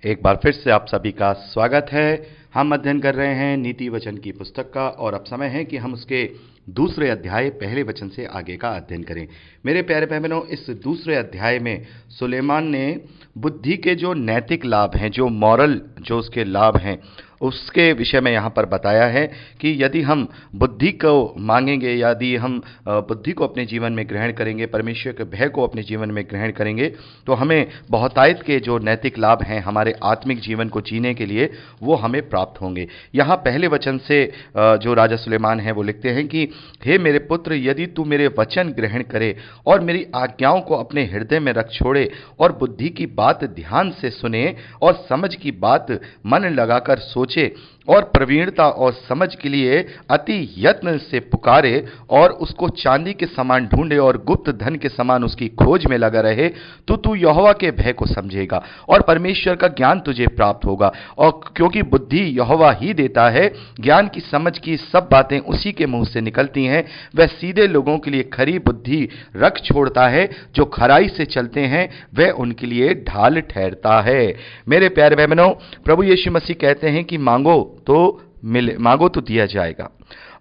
एक बार फिर से आप सभी का स्वागत है। हम अध्ययन कर रहे हैं नीति वचन की पुस्तक का और अब समय है कि हम उसके दूसरे अध्याय पहले वचन से आगे का अध्ययन करें। मेरे प्यारे बहनों, इस दूसरे अध्याय में सुलेमान ने बुद्धि के जो नैतिक लाभ हैं, जो मॉरल जो उसके लाभ हैं, उसके विषय में यहाँ पर बताया है कि यदि हम बुद्धि को मांगेंगे, यदि हम बुद्धि को अपने जीवन में ग्रहण करेंगे, परमेश्वर के भय को अपने जीवन में ग्रहण करेंगे, तो हमें बहुतायत के जो नैतिक लाभ हैं हमारे आत्मिक जीवन को जीने के लिए वो हमें प्राप्त होंगे। यहाँ पहले वचन से जो राजा सुलेमान है वो लिखते हैं कि हे मेरे पुत्र, यदि तू मेरे वचन ग्रहण करे और मेरी आज्ञाओं को अपने हृदय में रख छोड़े और बुद्धि की बात ध्यान से सुने और समझ की बात मन लगाकर सोचे और प्रवीणता और समझ के लिए अति यत्न से पुकारे और उसको चांदी के समान ढूंढे और गुप्त धन के समान उसकी खोज में लगा रहे, तो तू यहोवा के भय को समझेगा और परमेश्वर का ज्ञान तुझे प्राप्त होगा। और क्योंकि बुद्धि यहोवा ही देता है, ज्ञान की समझ की सब बातें उसी के मुंह से निकलती हैं। वह सीधे लोगों के लिए खरी बुद्धि रख छोड़ता है, जो खराई से चलते हैं वह उनके लिए ढाल ठहरता है। मेरे प्यारे बहनों, प्रभु यीशु मसीह कहते हैं कि मांगो तो मिले, मांगो तो दिया जाएगा,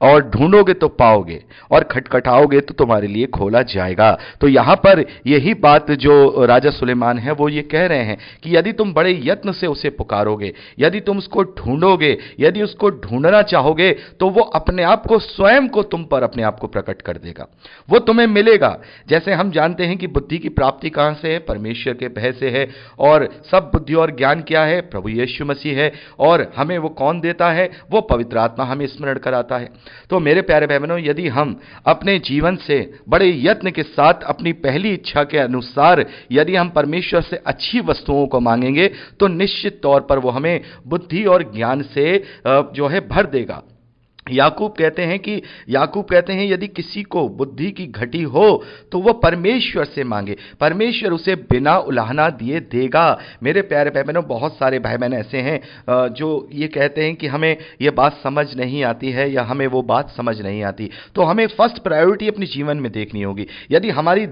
और ढूंढोगे तो पाओगे, और खटखटाओगे तो तुम्हारे लिए खोला जाएगा। तो यहां पर यही बात जो राजा सुलेमान है वो ये कह रहे हैं कि यदि तुम बड़े यत्न से उसे पुकारोगे, यदि तुम उसको ढूंढोगे, यदि उसको ढूंढना चाहोगे, तो वो अपने आप को, स्वयं को तुम पर अपने आप को प्रकट कर देगा, वो तुम्हें मिलेगा। जैसे हम जानते हैं कि बुद्धि की प्राप्ति कहां से है? परमेश्वर के भय से है। और सब बुद्धि और ज्ञान क्या है? प्रभु यीशु मसीह है। और हमें वो कौन देता है? वो पवित्र आत्मा हमें स्मरण कराता है। तो मेरे प्यारे बहनों, यदि हम अपने जीवन से बड़े यत्न के साथ अपनी पहली इच्छा के अनुसार यदि हम परमेश्वर से अच्छी वस्तुओं को मांगेंगे, तो निश्चित तौर पर वो हमें बुद्धि और ज्ञान से जो है भर देगा। याकूब कहते हैं यदि किसी को बुद्धि की घटी हो तो वह परमेश्वर से मांगे, परमेश्वर उसे बिना उलाहना दिए देगा। मेरे प्यारे भाई बहनों, बहुत सारे भाई बहन ऐसे हैं जो ये कहते हैं कि हमें ये बात समझ नहीं आती है या हमें वो बात समझ नहीं आती। तो हमें फर्स्ट प्रायोरिटी अपने जीवन में देखनी होगी। यदि हमारी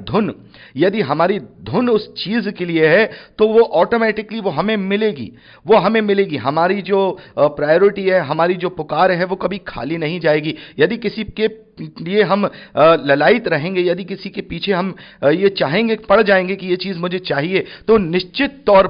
धुन उस चीज के लिए है तो वो ऑटोमेटिकली वो हमें मिलेगी। हमारी जो प्रायोरिटी है, हमारी जो पुकार है, वो कभी खाली नहीं जाएगी। यदि किसी के लिए हम ललायित रहेंगे, यदि किसी के पीछे हम ये चाहेंगे, पड़ जाएंगे कि ये चीज मुझे चाहिए, तो निश्चित तौर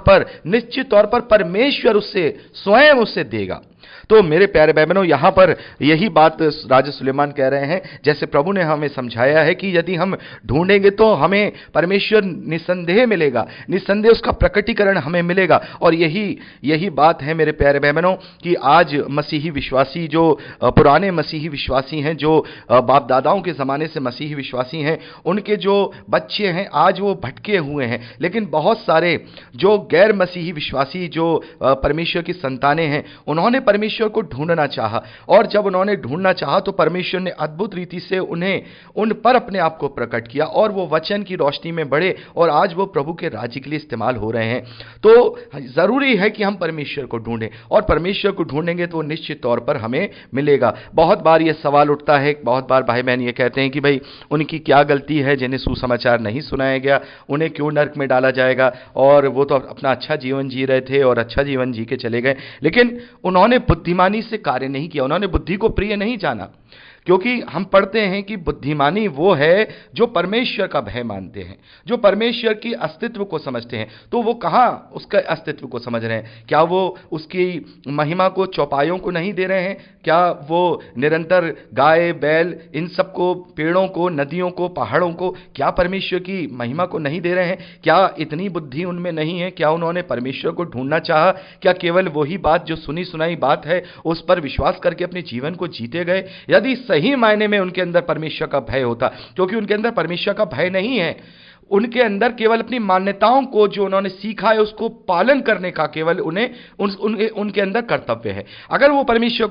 पर परमेश्वर उससे स्वयं उससे देगा। तो मेरे प्यारे भाई बहनों, यहां पर यही बात राजा सुलेमान कह रहे हैं, जैसे प्रभु ने हमें समझाया है कि यदि हम ढूंढेंगे तो हमें परमेश्वर निसंदेह मिलेगा, निसंदेह उसका प्रकटीकरण हमें मिलेगा। और यही बात है मेरे प्यारे भाई बहनों कि आज मसीही विश्वासी, जो पुराने मसीही विश्वासी हैं, जो बाप दादाओं के ज़माने से मसीही विश्वासी हैं, उनके जो बच्चे हैं आज वो भटके हुए हैं। लेकिन बहुत सारे जो गैर मसीही विश्वासी, जो परमेश्वर की संतानें हैं, उन्होंने परमेश्वर को ढूंढना चाहा, और जब उन्होंने ढूंढना चाहा तो परमेश्वर ने अद्भुत रीति से उन पर अपने आप को प्रकट किया, और वो वचन की रोशनी में बढ़े, और आज वो प्रभु के राज्य के लिए इस्तेमाल हो रहे हैं। तो जरूरी है कि हम परमेश्वर को ढूंढें, और परमेश्वर को ढूंढेंगे तो निश्चित तौर पर हमें मिलेगा। बहुत बार ये सवाल उठता है, बहुत बार भाई बहन ये कहते हैं कि भाई उनकी क्या गलती है जिन्हें सुसमाचार नहीं सुनाया गया, उन्हें क्यों नरक में डाला जाएगा, और वो तो अपना अच्छा जीवन जी रहे थे और अच्छा जीवन जी के चले गए। लेकिन उन्होंने बुद्धिमानी से कार्य नहीं किया, उन्होंने बुद्धि को प्रिय नहीं जाना। क्योंकि हम पढ़ते हैं कि बुद्धिमानी वो है जो परमेश्वर का भय मानते हैं, जो परमेश्वर की अस्तित्व को समझते हैं। तो वो कहाँ उसका अस्तित्व को समझ रहे हैं? क्या वो उसकी महिमा को चौपायों को नहीं दे रहे हैं? क्या वो निरंतर गाय बैल इन सबको, पेड़ों को, नदियों को, पहाड़ों को, क्या परमेश्वर की महिमा को नहीं दे रहे हैं? क्या इतनी बुद्धि उनमें नहीं है? क्या उन्होंने परमेश्वर को ढूंढना चाहा? क्या केवल वही बात जो सुनी सुनाई बात है उस पर विश्वास करके अपने जीवन को जीते गए? यदि सही मायने में उनके अंदर परमेश्वर का भय होता, क्योंकि उनके अंदर परमेश्वर का भय नहीं है, उनके अंदर केवल अपनी मान्यताओं को जो उन्होंने सीखा है उसको पालन करने का केवल उनके अंदर कर्तव्य है। अगर वो परमेश्वर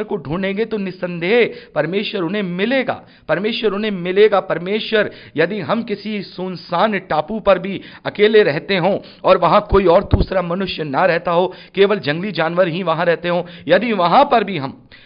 को ढूंढेंगे तो निस्संदेह परमेश्वर उन्हें मिलेगा। परमेश्वर, यदि हम किसी सुनसान टापू पर भी अकेले रहते हों और वहां कोई और दूसरा मनुष्य ना रहता हो, केवल जंगली जानवर ही वहां रहते हों, यदि वहां पर भी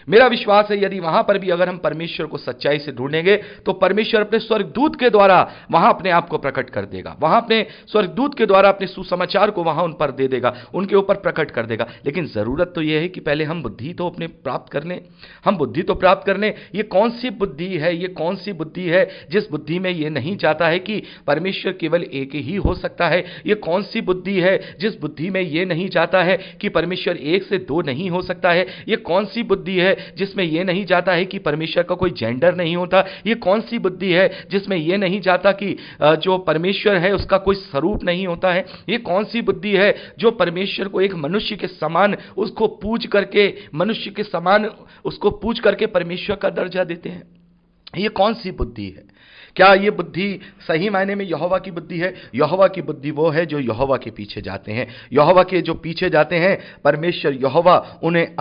मेरा विश्वास है यदि वहां पर भी अगर हम परमेश्वर को सच्चाई से ढूंढेंगे तो परमेश्वर अपने स्वर्गदूत के द्वारा द्वारा वहां अपने आप को प्रकट कर देगा, वहां अपने स्वर्गदूत के द्वारा अपने सुसमाचार को वहां उन पर दे देगा, उनके ऊपर प्रकट कर देगा। लेकिन जरूरत तो यह है कि पहले हम बुद्धि तो अपने प्राप्त कर लें, हम बुद्धि तो प्राप्त कर लें। ये कौन सी बुद्धि है, ये कौन सी बुद्धि है जिस बुद्धि में ये नहीं चाहता है कि परमेश्वर केवल एक ही हो सकता है? ये कौन सी बुद्धि है जिस बुद्धि में ये नहीं चाहता है कि परमेश्वर एक से दो नहीं हो सकता है? ये कौन सी बुद्धि है जिसमें ये नहीं चाहता है कि परमेश्वर का कोई जेंडर नहीं होता? ये कौन सी बुद्धि है जिसमें ये नहीं चाहता कि जो परमेश्वर है उसका कोई स्वरूप नहीं होता है? ये कौन सी बुद्धि है जो परमेश्वर को एक मनुष्य के समान उसको पूज करके, मनुष्य के समान उसको पूज करके परमेश्वर का दर्जा देते हैं? ये कौन सी बुद्धि है? क्या ये बुद्धि सही मायने में यहोवा की बुद्धि है? यहोवा की बुद्धि वो है जो यहोवा के पीछे जाते हैं। यहोवा के जो पीछे जाते हैं, परमेश्वर यहोवा उन्हें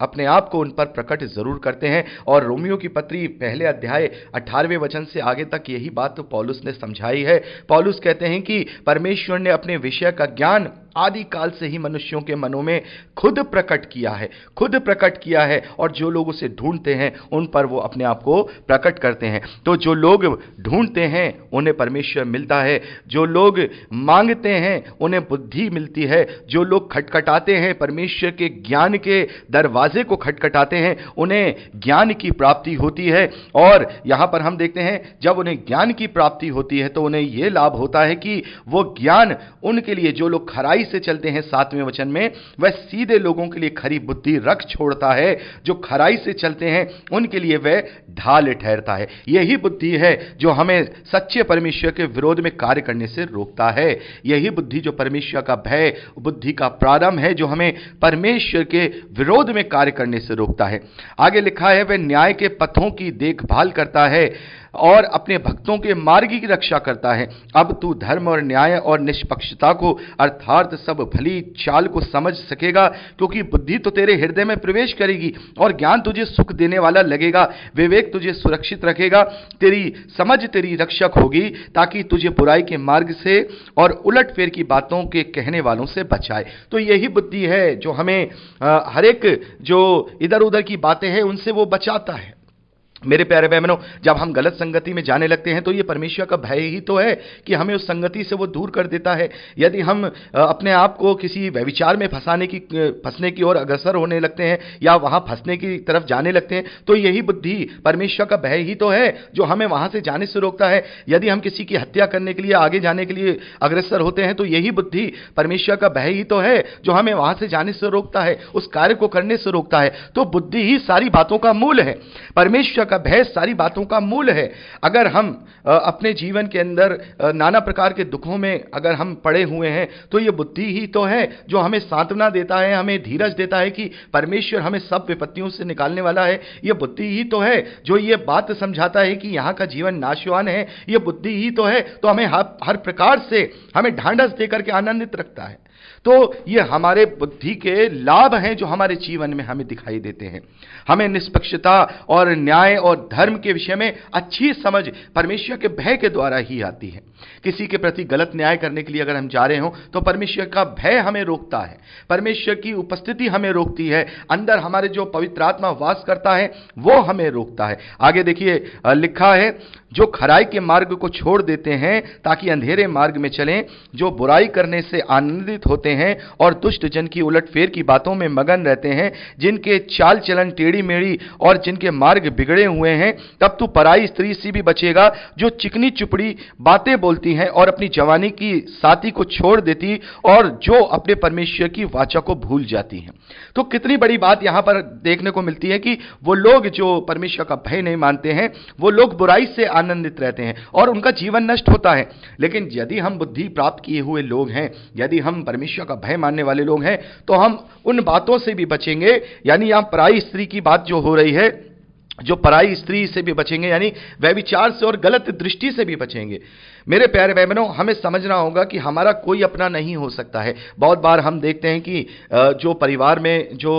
अपने आप को उन पर प्रकट जरूर करते हैं। और रोमियो की पत्री पहले अध्याय 18वें वचन से आगे तक यही बात तो पौलुस ने समझाई है। पौलुस कहते हैं कि परमेश्वर ने अपने विषय का ज्ञान आदि काल से ही मनुष्यों के मनों में खुद प्रकट किया है, खुद प्रकट किया है, और जो लोग उसे ढूंढते हैं उन पर वो अपने आप को प्रकट करते हैं। तो जो लोग ढूंढते हैं उन्हें परमेश्वर मिलता है, जो लोग मांगते हैं उन्हें बुद्धि मिलती है, जो लोग खटखटाते हैं परमेश्वर के ज्ञान के दरवाजे को खटखटाते हैं उन्हें ज्ञान की प्राप्ति होती है। और यहां पर हम देखते हैं जब उन्हें ज्ञान की प्राप्ति होती है तो उन्हें यह लाभ होता है कि वो ज्ञान उनके लिए, जो लोग खराई से चलते हैं 7वें वचन में, वह सीधे लोगों के लिए खरी बुद्धि रख छोड़ता है। जो खराई से चलते हैं उनके लिए वह ढाल ठहरता है। यही बुद्धि है जो हमें सच्चे परमेश्वर के विरोध में कार्य करने से रोकता है। यही बुद्धि जो परमेश्वर का भय बुद्धि का प्रारंभ है, जो हमें परमेश्वर के विरोध में कार्य करने से रोकता है। आगे लिखा है, वह न्याय के पथों की देखभाल करता है और अपने भक्तों के मार्ग की रक्षा करता है। अब तू धर्म और न्याय और निष्पक्षता को अर्थात सब भली चाल को समझ सकेगा, क्योंकि बुद्धि तो तेरे हृदय में प्रवेश करेगी और ज्ञान तुझे सुख देने वाला लगेगा। विवेक तुझे सुरक्षित रखेगा, तेरी समझ तेरी रक्षक होगी, ताकि तुझे बुराई के मार्ग से और उलटफेर की बातों के कहने वालों से बचाए। तो यही बुद्धि है जो हमें हर एक जो इधर उधर की बातें हैं उनसे वो बचाता है। मेरे प्यारे बहनों, जब हम गलत संगति में जाने लगते हैं तो ये परमेश्वर का भय ही तो है कि हमें उस संगति से वो दूर कर देता है। यदि हम अपने आप को किसी व्यभिचार में फंसने की ओर अग्रसर होने लगते हैं या वहां फंसने की तरफ जाने लगते हैं तो यही बुद्धि परमेश्वर का भय ही तो है जो हमें वहां से जाने से रोकता है। यदि हम किसी की हत्या करने के लिए आगे जाने के लिए अग्रसर होते हैं तो यही बुद्धि परमेश्वर का भय ही तो है जो हमें वहां से जाने से रोकता है, उस कार्य को करने से रोकता है। तो बुद्धि ही सारी बातों का मूल है, परमेश्वर का भय सारी बातों का मूल है। अगर हम अपने जीवन के अंदर नाना प्रकार के दुखों में अगर हम पड़े हुए हैं तो यह बुद्धि ही तो है जो हमें सांत्वना देता है, हमें धीरज देता है कि परमेश्वर हमें सब विपत्तियों से निकालने वाला है। यह बुद्धि ही तो है जो ये बात समझाता है कि यहां का जीवन नाशवान है। यह बुद्धि ही तो है तो हमें हर प्रकार से हमें ढांढस देकर के आनंदित रखता है। तो ये हमारे बुद्धि के लाभ हैं जो हमारे जीवन में हमें दिखाई देते हैं। हमें निष्पक्षता और न्याय और धर्म के विषय में अच्छी समझ परमेश्वर के भय के द्वारा ही आती है। किसी के प्रति गलत न्याय करने के लिए अगर हम जा रहे हो तो परमेश्वर का भय हमें रोकता है, परमेश्वर की उपस्थिति हमें रोकती है, अंदर हमारे जो पवित्र आत्मा वास करता है वो हमें रोकता है। आगे देखिए लिखा है, जो खराई के मार्ग को छोड़ देते हैं ताकि अंधेरे मार्ग में चलें, जो बुराई करने से आनंदित होते हैं और दुष्ट जन की उलटफेर की बातों में मगन रहते हैं, जिनके चाल चलन टेढ़ी मेढ़ी और जिनके मार्ग बिगड़े हुए हैं। तब तू पराई स्त्री से भी बचेगा जो चिकनी चुपड़ी बातें बोलती हैं और अपनी जवानी की साथी को छोड़ देती और जो अपने परमेश्वर की वाचा को भूल जाती हैं। तो कितनी बड़ी बात यहां पर देखने को मिलती है कि वो लोग जो परमेश्वर का भय नहीं मानते हैं वो लोग बुराई से आनंदित रहते हैं और उनका जीवन नष्ट होता है। लेकिन यदि हम बुद्धि प्राप्त किए हुए लोग हैं, यदि हम परमेश्वर का भय मानने वाले लोग हैं तो हम उन बातों से भी बचेंगे। यानी यहां पराई स्त्री की बात जो हो रही है, जो पराई स्त्री से भी बचेंगे, यानी व्यभिचार से और गलत दृष्टि से भी बचेंगे। मेरे प्यारे भाई बहनों, हमें समझना होगा कि हमारा कोई अपना नहीं हो सकता है। बहुत बार हम देखते हैं कि जो परिवार में जो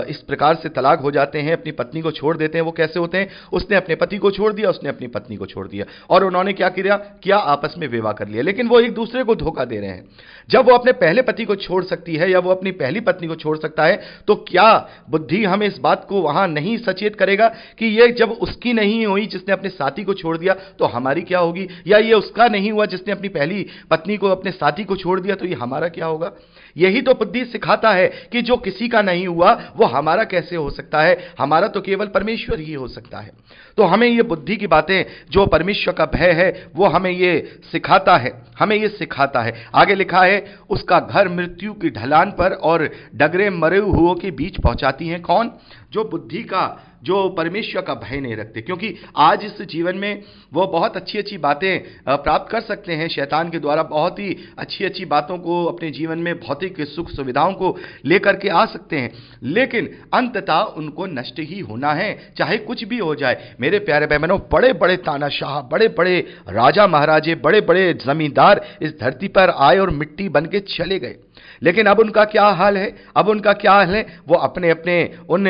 इस प्रकार से तलाक हो जाते हैं, अपनी पत्नी को छोड़ देते हैं, वो कैसे होते हैं? उसने अपने पति को छोड़ दिया, उसने अपनी पत्नी को छोड़ दिया और उन्होंने क्या किया? आपस में विवाह कर लिया, लेकिन वो एक दूसरे को धोखा दे रहे हैं। जब वो अपने पहले पति को छोड़ सकती है या वो अपनी पहली पत्नी को छोड़ सकता है तो क्या बुद्धि हमें इस बात को वहां नहीं सचेत करेगा कि ये जब उसकी नहीं हुई जिसने अपने साथी को छोड़ दिया तो हमारी क्या होगी, या ये उसका नहीं हुआ जिसने अपनी पहली पत्नी को अपने साथी को छोड़ दिया तो ये हमारा क्या होगा। यही तो बुद्धि सिखाता है कि जो किसी का नहीं हुआ वो हमारा कैसे हो सकता है, हमारा तो केवल परमेश्वर ही हो सकता है। तो हमें ये बुद्धि की बातें, जो परमेश्वर का भय है, वो हमें ये सिखाता है, हमें ये सिखाता है। आगे लिखा है, उसका घर मृत्यु की ढलान पर और डगरे मरे हुओं के बीच पहुंचाती हैं। कौन? जो बुद्धि का, जो परमेश्वर का भय नहीं रखते। क्योंकि आज इस जीवन में वो बहुत अच्छी अच्छी बातें प्राप्त कर सकते हैं, शैतान के द्वारा बहुत ही अच्छी अच्छी बातों को अपने जीवन में, भौतिक सुख सुविधाओं को लेकर के आ सकते हैं, लेकिन अंततः उनको नष्ट ही होना है, चाहे कुछ भी हो जाए। मेरे प्यारे बहनों, बड़े बड़े तानाशाह, बड़े बड़े राजा महाराजे, बड़े बड़े जमींदार इस धरती पर आए और मिट्टी बन के चले गए, लेकिन अब उनका क्या हाल है? अब उनका क्या हाल है? वो अपने अपने उन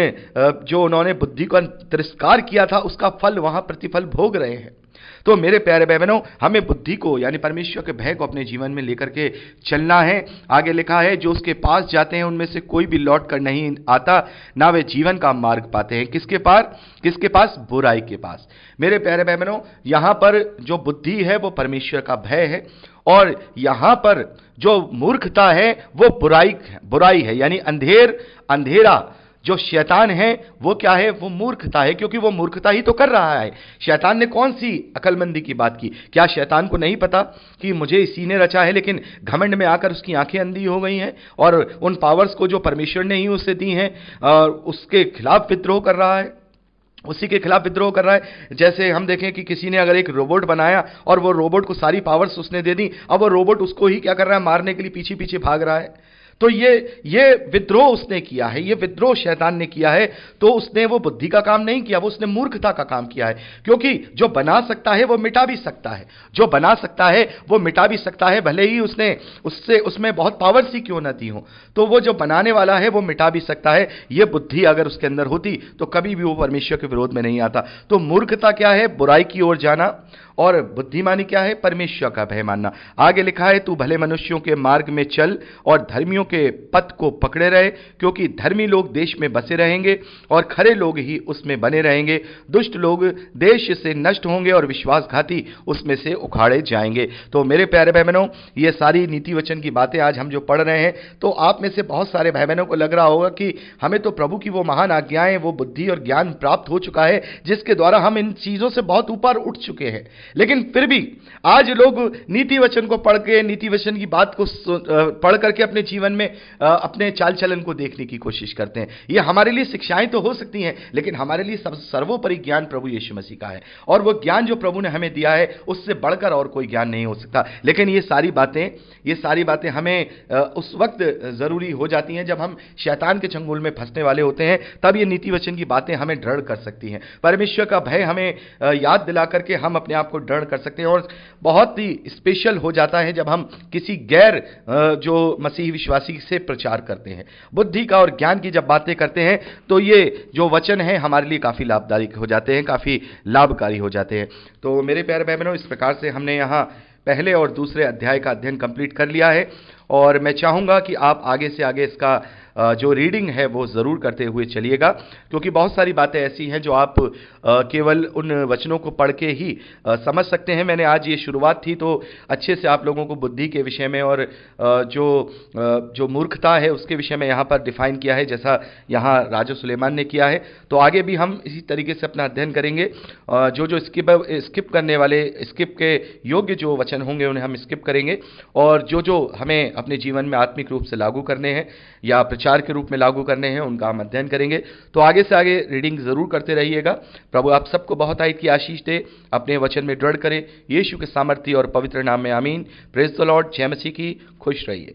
जो उन्होंने बुद्धि का तिरस्कार किया था उसका फल, वहां प्रतिफल भोग रहे हैं। तो मेरे प्यारे बहनों, हमें बुद्धि को यानी परमेश्वर के भय को अपने जीवन में लेकर के चलना है। आगे लिखा है, जो उसके पास जाते हैं उनमें से कोई भी लौट कर नहीं आता, ना वे जीवन का मार्ग पाते हैं। किसके पास? बुराई के पास। मेरे प्यारे बहनों, यहां पर जो बुद्धि है वो परमेश्वर का भय है, और यहां पर जो मूर्खता है वो बुराई है, यानी अंधेरा जो शैतान है वो क्या है? वो मूर्खता है, क्योंकि वो मूर्खता ही तो कर रहा है। शैतान ने कौन सी अकलमंदी की बात की? क्या शैतान को नहीं पता कि मुझे इसी ने रचा है, लेकिन घमंड में आकर उसकी आंखें अंधी हो गई हैं और उन पावर्स को जो परमेश्वर ने ही उसे दी हैं उसके खिलाफ विद्रोह कर रहा है, उसी के खिलाफ विद्रोह कर रहा है। जैसे हम देखें कि किसी ने अगर एक रोबोट बनाया और वो रोबोट को सारी पावर्स उसने दे दी, अब वो रोबोट उसको ही क्या कर रहा है? मारने के लिए पीछे पीछे भाग रहा है। तो ये विद्रोह उसने किया है, ये विद्रोह शैतान ने किया है। तो उसने वो बुद्धि का काम नहीं किया, वो उसने मूर्खता का काम किया है। क्योंकि जो बना सकता है वो मिटा भी सकता है, जो बना सकता है वो मिटा भी सकता है, भले ही उसमें बहुत पावर सी क्यों ना दी हो। तो वो जो बनाने वाला है वो मिटा भी सकता है। ये बुद्धि अगर उसके अंदर होती तो कभी भी वो परमेश्वर के विरोध में नहीं आता। तो मूर्खता क्या है? बुराई की ओर जाना। और बुद्धिमानी क्या है? परमेश्वर का भय मानना। आगे लिखा है, तू भले मनुष्यों के मार्ग में चल और धर्मियों के पथ को पकड़े रहे, क्योंकि धर्मी लोग देश में बसे रहेंगे और खरे लोग ही उसमें बने रहेंगे। दुष्ट लोग देश से नष्ट होंगे और विश्वासघाती उसमें से उखाड़े जाएंगे। तो मेरे प्यारे भाई बहनों, ये सारी नीति वचन की बातें आज हम जो पढ़ रहे हैं, तो आप में से बहुत सारे भाई बहनों को लग रहा होगा कि हमें तो प्रभु की वो महान आज्ञाएं, वो बुद्धि और ज्ञान प्राप्त हो चुका है जिसके द्वारा हम इन चीजों से बहुत ऊपर उठ चुके हैं। लेकिन फिर भी आज लोग नीति वचन को पढ़ के, नीति वचन की बात को पढ़ करके अपने जीवन में अपने चाल चलन को देखने की कोशिश करते हैं। ये हमारे लिए शिक्षाएं तो हो सकती हैं, लेकिन हमारे लिए सर्वोपरि ज्ञान प्रभु यीशु मसीह का है, और वो ज्ञान जो प्रभु ने हमें दिया है उससे बढ़कर और कोई ज्ञान नहीं हो सकता। लेकिन ये सारी बातें हमें उस वक्त जरूरी हो जाती हैं जब हम शैतान के चंगुल में फंसने वाले होते हैं, तब ये नीति वचन की बातें हमें दृढ़ कर सकती हैं। परमेश्वर का भय हमें याद दिला करके हम अपने आप को दृढ़ कर सकते हैं। और बहुत ही स्पेशल हो जाता है जब हम किसी गैर जो मसीही विश्वासी से प्रचार करते हैं, बुद्धि का और ज्ञान की जब बातें करते हैं, तो ये जो वचन है हमारे लिए काफी लाभदायक हो जाते हैं, काफी लाभकारी हो जाते हैं। तो मेरे प्यारे भाई बहनों, इस प्रकार से हमने यहाँ पहले और दूसरे अध्याय का अध्ययन कंप्लीट कर लिया है, और मैं चाहूंगा कि आप आगे से आगे इसका जो रीडिंग है वो ज़रूर करते हुए चलिएगा, क्योंकि बहुत सारी बातें ऐसी हैं जो आप केवल उन वचनों को पढ़ के ही समझ सकते हैं। मैंने आज ये शुरुआत थी तो अच्छे से आप लोगों को बुद्धि के विषय में और जो मूर्खता है उसके विषय में यहाँ पर डिफाइन किया है, जैसा यहाँ राजा सुलेमान ने किया है। तो आगे भी हम इसी तरीके से अपना अध्ययन करेंगे। जो स्किप करने वाले, स्किप के योग्य जो वचन होंगे उन्हें हम स्किप करेंगे, और जो हमें अपने जीवन में आत्मिक रूप से लागू करने हैं या प्रचार के रूप में लागू करने हैं उनका हम अध्ययन करेंगे। तो आगे से आगे रीडिंग जरूर करते रहिएगा। प्रभु आप सबको बहुत की आशीष दे, अपने वचन में दृढ़ करे। यीशु के सामर्थ्य और पवित्र नाम में आमीन। Praise the Lord. जय मसीह की। खुश रहिए।